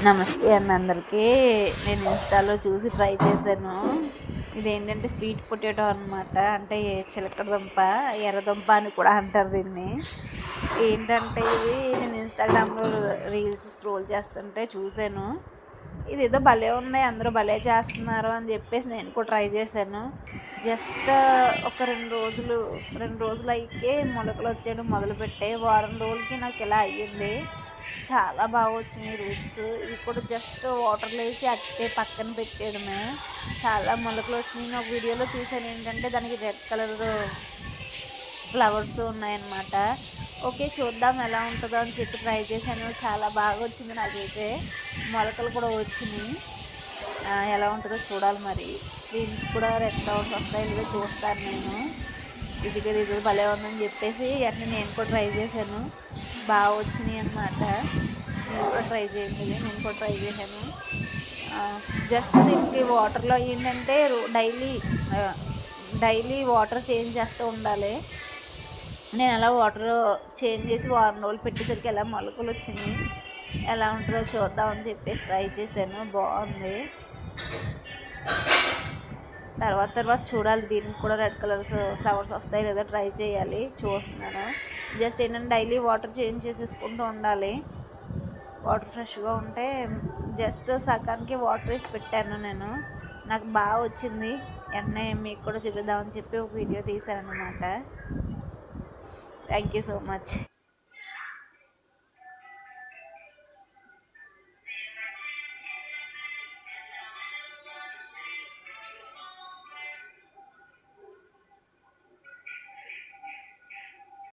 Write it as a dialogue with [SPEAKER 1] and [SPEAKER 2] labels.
[SPEAKER 1] నమస్తే అండి అందరికీ. నేను ఇన్స్టాలో చూసి ట్రై చేశాను. ఇదేంటంటే స్వీట్ పొటాటో అనమాట. అంటే చిలకడ దుంప, ఎర్రదుంప అని కూడా అంటారు దీన్ని. ఏంటంటే ఇది నేను ఇన్స్టాగ్రామ్లో రీల్స్ స్క్రోల్ చేస్తుంటే చూశాను. ఇదేదో భలే ఉంది, అందరూ భలే చేస్తున్నారు అని చెప్పేసి నేను కూడా ట్రై చేశాను. జస్ట్ ఒక 2 రోజులు అయితే మొలకలు వచ్చేయడం మొదలుపెట్టే, వారం రోజులకి నాకు ఇలా అయ్యింది. చాలా బాగా వచ్చినాయి రూట్స్. ఇవి కూడా జస్ట్ వాటర్లో వేసి అట్టే పక్కన పెట్టేయడమే. చాలా మొలకలు వచ్చినాయి. నేను ఒక వీడియోలో చూసాను, ఏంటంటే దానికి రెడ్ కలర్ ఫ్లవర్స్ ఉన్నాయన్నమాట. ఓకే, చూద్దాం ఎలా ఉంటుందో అని చెప్పి ట్రై చేశాను. చాలా బాగా వచ్చింది నాకైతే. మొలకలు కూడా వచ్చినాయి. ఎలా ఉంటుందో చూడాలి మరి. దీనికి కూడా రెడ్ ఫ్లవర్స్ వస్తాయి లేదో చూస్తాను నేను. ఇది భలే ఉందని చెప్పేసి అట్లా నేను కూడా ట్రై చేశాను. బాగా వచ్చినాయి అన్నమాట. మీరు కూడా ట్రై చేయండి. నేను కూడా ట్రై చేశాను. జస్ట్ దీనికి వాటర్లో ఏంటంటే డైలీ వాటర్ చేంజ్ చేస్తూ ఉండాలి. నేను అలా వాటర్ చేంజ్ చేసి వారం రోజులు పెట్టేసరికి ఎలా మొలకలు వచ్చినాయి. ఎలా ఉంటుందో చూద్దామని చెప్పేసి ట్రై చేశాను. బాగుంది. తర్వాత చూడాలి. దీనికి కూడా రెడ్ కలర్స్ ఫ్లవర్స్ వస్తాయి లేదా ట్రై చేయాలి. చూస్తున్నాను. జస్ట్ ఏంటంటే డైలీ వాటర్ చేంజ్ చేసేసుకుంటూ ఉండాలి. వాటర్ ఫ్రెష్గా ఉంటే జస్ట్ సగానికి వాటర్ వేసి పెట్టాను నేను. నాకు బాగా వచ్చింది. వెంటనే మీకు కూడా చూపిద్దామని చెప్పి ఒక వీడియో తీశాను అనమాట. Thank you so much.